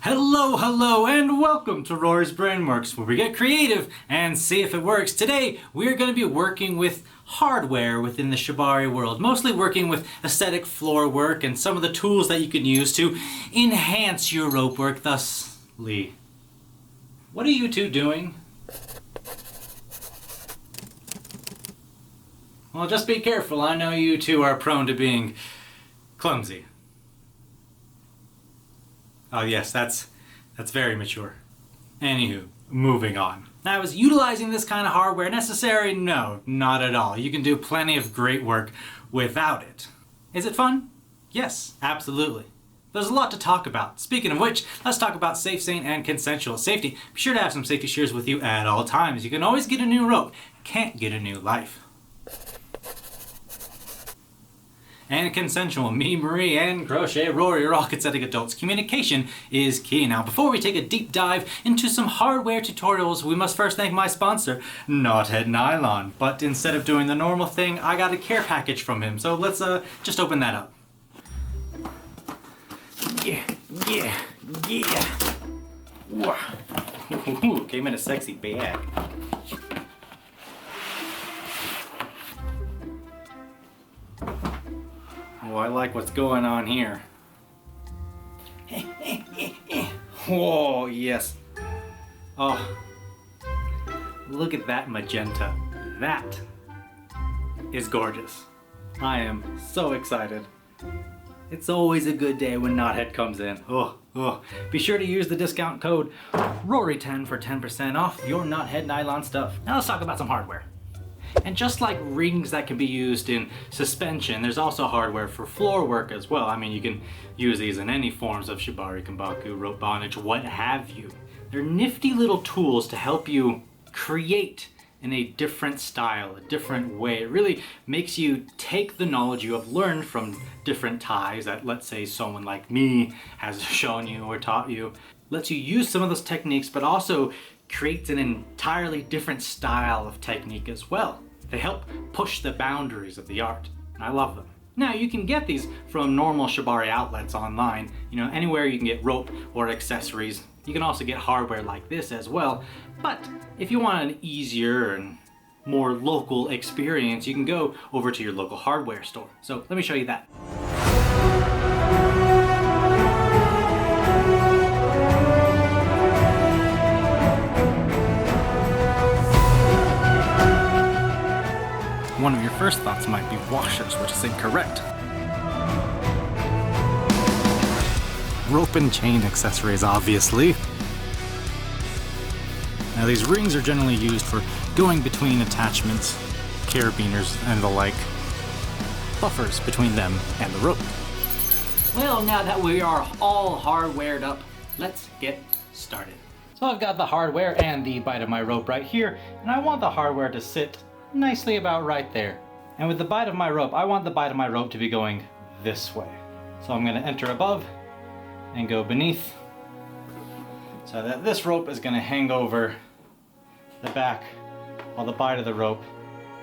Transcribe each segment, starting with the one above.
Hello, hello, and welcome to Rory's Brainworks, where we get creative and see if it works. Today, we are going to be working with hardware within the shibari world, mostly working with aesthetic floor work and some of the tools that you can use to enhance your rope work thusly. What are you two doing? Well, just be careful. I know you two are prone to being clumsy. Oh yes, that's very mature. Anywho, moving on. Now, is utilizing this kind of hardware necessary? No, not at all. You can do plenty of great work without it. Is it fun? Yes, absolutely. There's a lot to talk about. Speaking of which, let's talk about safe, sane, and consensual safety. Be sure to have some safety shears with you at all times. You can always get a new rope, can't get a new life. And consensual. Me, Marie, and Crochet, Rory are all consenting adults. Communication is key. Now, before we take a deep dive into some hardware tutorials, we must first thank my sponsor, Knothead Nylon. But instead of doing the normal thing, I got a care package from him. So let's just open that up. Yeah. Wow. Ooh, came in a sexy bag. Oh, I like what's going on here. Whoa, yes. Oh, look at that magenta. That is gorgeous. I am so excited. It's always a good day when Knothead comes in. Oh. Be sure to use the discount code RORY10 for 10% off your Knothead nylon stuff. Now let's talk about some hardware. And just like rings that can be used in suspension, there's also hardware for floor work as well. I mean, you can use these in any forms of shibari, kambaku, rope bondage, what have you. They're nifty little tools to help you create in a different style, a different way. It really makes you take the knowledge you have learned from different ties that, let's say, someone like me has shown you or taught you. Lets you use some of those techniques, but also creates an entirely different style of technique as well. They help push the boundaries of the art, and I love them. Now, you can get these from normal shibari outlets online, anywhere you can get rope or accessories. You can also get hardware like this as well, but if you want an easier and more local experience, you can go over to your local hardware store. So let me show you that. One of your first thoughts might be washers, which is incorrect. Rope and chain accessories, obviously. Now, these rings are generally used for going between attachments, carabiners, and the like. Buffers between them and the rope. Well, now that we are all hardwared up, let's get started. So I've got the hardware and the bite of my rope right here, and I want the hardware to sit nicely about right there. And with the bite of my rope, I want the bite of my rope to be going this way. So I'm going to enter above and go beneath, so that this rope is going to hang over the back, while the bite of the rope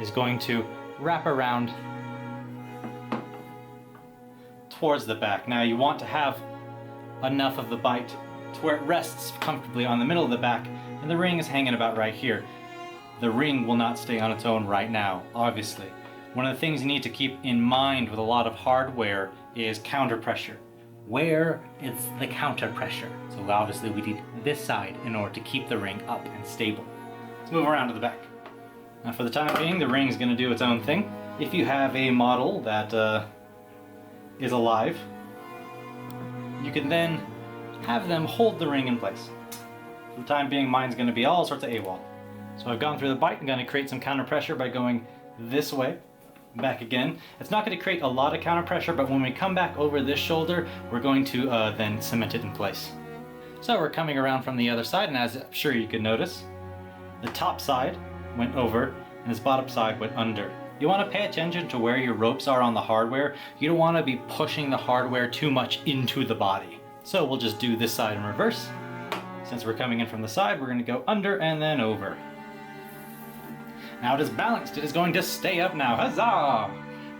is going to wrap around towards the back. Now, you want to have enough of the bite to where it rests comfortably on the middle of the back, and the ring is hanging about right here. The ring will not stay on its own right now, obviously. One of the things you need to keep in mind with a lot of hardware is counter pressure. Where is the counter pressure? So obviously we need this side in order to keep the ring up and stable. Let's move around to the back. Now, for the time being, the ring is going to do its own thing. If you have a model that is alive, you can then have them hold the ring in place. For the time being, mine's going to be all sorts of AWOL. So I've gone through the bite. I'm going to create some counter pressure by going this way, back again. It's not going to create a lot of counter pressure, but when we come back over this shoulder, we're going to then cement it in place. So we're coming around from the other side, and as I'm sure you can notice, the top side went over and this bottom side went under. You want to pay attention to where your ropes are on the hardware. You don't want to be pushing the hardware too much into the body. So we'll just do this side in reverse. Since we're coming in from the side, we're going to go under and then over. Now it is balanced. It is going to stay up now. Huzzah!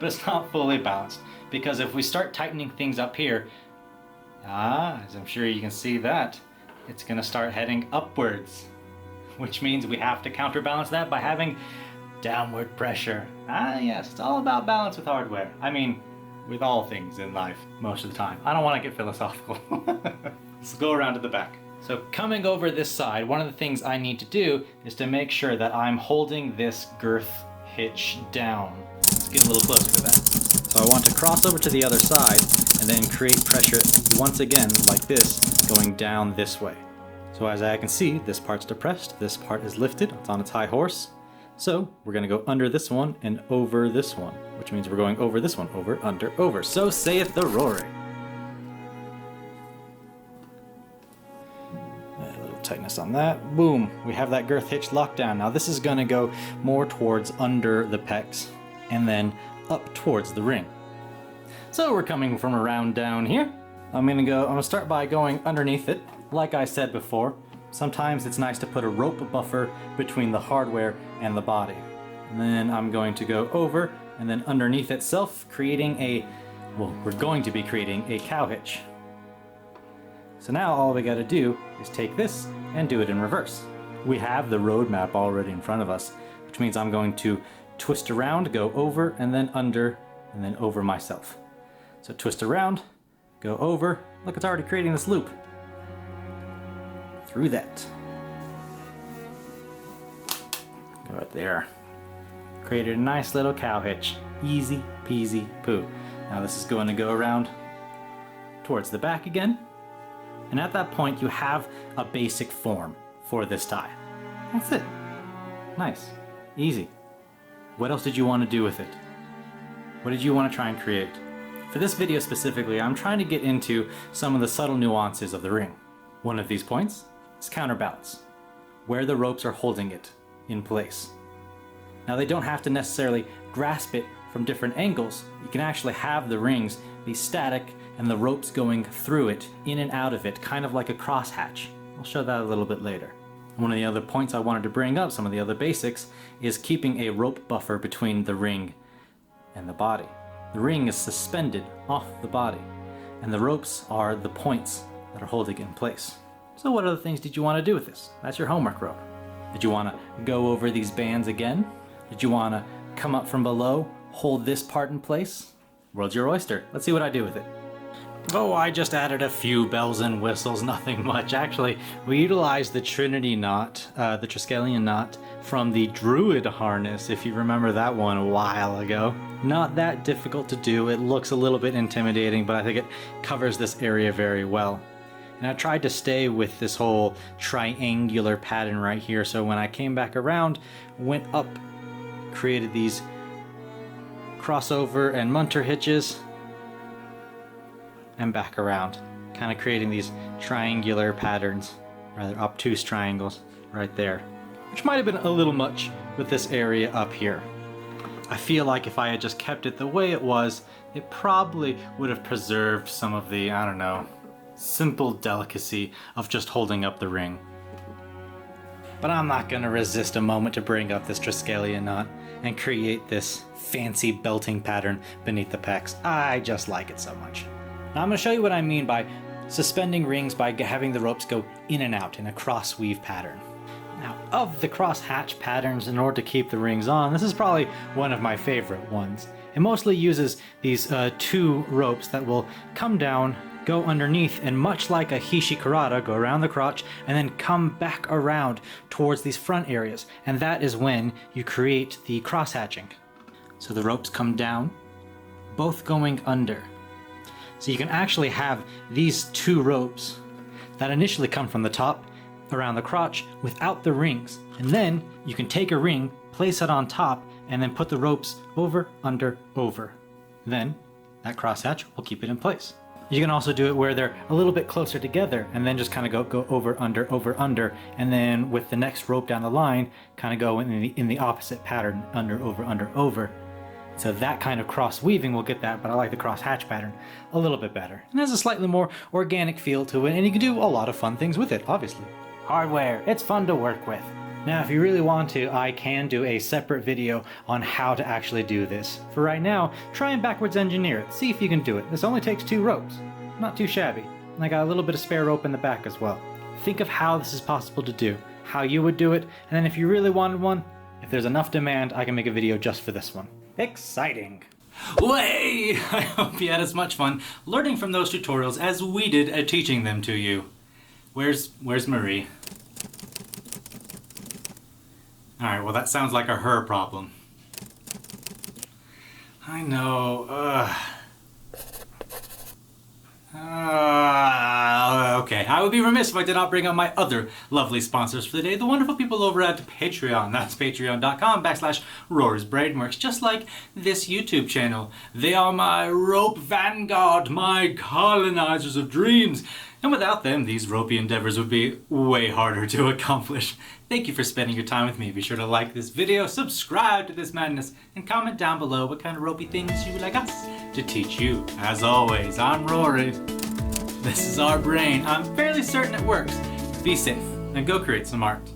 But it's not fully balanced, because if we start tightening things up here, As I'm sure you can see that, it's gonna start heading upwards, which means we have to counterbalance that by having downward pressure. Yes, it's all about balance with hardware. I mean, with all things in life, most of the time. I don't want to get philosophical. Let's go around to the back. So coming over this side, one of the things I need to do is to make sure that I'm holding this girth hitch down. Let's get a little closer to that. So I want to cross over to the other side and then create pressure once again like this, going down this way. So as I can see, this part's depressed, this part is lifted, it's on its high horse. So we're gonna go under this one and over this one, which means we're going over this one, over, under, over. So saith the Rory. A little tightness on that. Boom, we have that girth hitch locked down. Now this is gonna go more towards under the pecs and then up towards the ring. So we're coming from around down here. I'm gonna start by going underneath it. Like I said before, sometimes it's nice to put a rope buffer between the hardware and the body. And then I'm going to go over and then underneath itself, we're going to be creating a cow hitch. So now all we gotta do is take this and do it in reverse. We have the roadmap already in front of us, which means I'm going to twist around, go over and then under and then over myself. So twist around, go over, look, it's already creating this loop. Through that. Go right there. Created a nice little cow hitch. Easy peasy poo. Now this is going to go around towards the back again. And at that point you have a basic form for this tie. That's it. Nice. Easy. What else did you want to do with it? What did you want to try and create? For this video specifically, I'm trying to get into some of the subtle nuances of the ring. One of these points is counterbalance, where the ropes are holding it in place. Now they don't have to necessarily grasp it from different angles. You can actually have the rings be static and the ropes going through it, in and out of it, kind of like a crosshatch. I'll show that a little bit later. One of the other points I wanted to bring up, some of the other basics, is keeping a rope buffer between the ring and the body. The ring is suspended off the body, and the ropes are the points that are holding it in place. So what other things did you want to do with this? That's your homework rope. Did you want to go over these bands again? Did you want to come up from below, hold this part in place? World's your oyster. Let's see what I do with it. Oh, I just added a few bells and whistles, nothing much. Actually, we utilized the Trinity knot, the Triskelion knot, from the Druid harness, if you remember that one a while ago. Not that difficult to do. It looks a little bit intimidating, but I think it covers this area very well. And I tried to stay with this whole triangular pattern right here, so when I came back around, went up, created these crossover and munter hitches, and back around, kind of creating these triangular patterns, rather obtuse triangles right there, which might have been a little much with this area up here. I feel like if I had just kept it the way it was, it probably would have preserved some of the, I don't know, simple delicacy of just holding up the ring. But I'm not going to resist a moment to bring up this Triskelion knot and create this fancy belting pattern beneath the pecs. I just like it so much. Now I'm going to show you what I mean by suspending rings by having the ropes go in and out in a cross weave pattern. Now, of the crosshatch patterns, in order to keep the rings on, this is probably one of my favorite ones. It mostly uses these two ropes that will come down, go underneath, and much like a Hishikarada, go around the crotch and then come back around towards these front areas. And that is when you create the crosshatching. So the ropes come down, both going under. So you can actually have these two ropes that initially come from the top around the crotch without the rings. And then you can take a ring, place it on top, and then put the ropes over, under, over. Then that crosshatch will keep it in place. You can also do it where they're a little bit closer together and then just kind of go over, under, and then with the next rope down the line, kind of go in the opposite pattern, under, over. So that kind of cross weaving will get that, but I like the cross hatch pattern a little bit better. It has a slightly more organic feel to it, and you can do a lot of fun things with it, obviously. Hardware, it's fun to work with. Now, if you really want to, I can do a separate video on how to actually do this. For right now, try and backwards engineer it, see if you can do it. This only takes 2 ropes, not too shabby. And I got a little bit of spare rope in the back as well. Think of how this is possible to do, how you would do it, and then if you really wanted one, if there's enough demand, I can make a video just for this one. Exciting! Way! I hope you had as much fun learning from those tutorials as we did at teaching them to you. Where's Marie? Alright, well that sounds like a her problem. I know, okay, I would be remiss if I did not bring up my other lovely sponsors for the day, the wonderful people over at Patreon. That's patreon.com/Rory's Brainworks, just like this YouTube channel. They are my rope vanguard, my colonizers of dreams. And without them, these ropey endeavors would be way harder to accomplish. Thank you for spending your time with me. Be sure to like this video, subscribe to this madness, and comment down below what kind of ropey things you would like us to teach you. As always, I'm Rory. This is our brain. I'm fairly certain it works. Be safe and go create some art.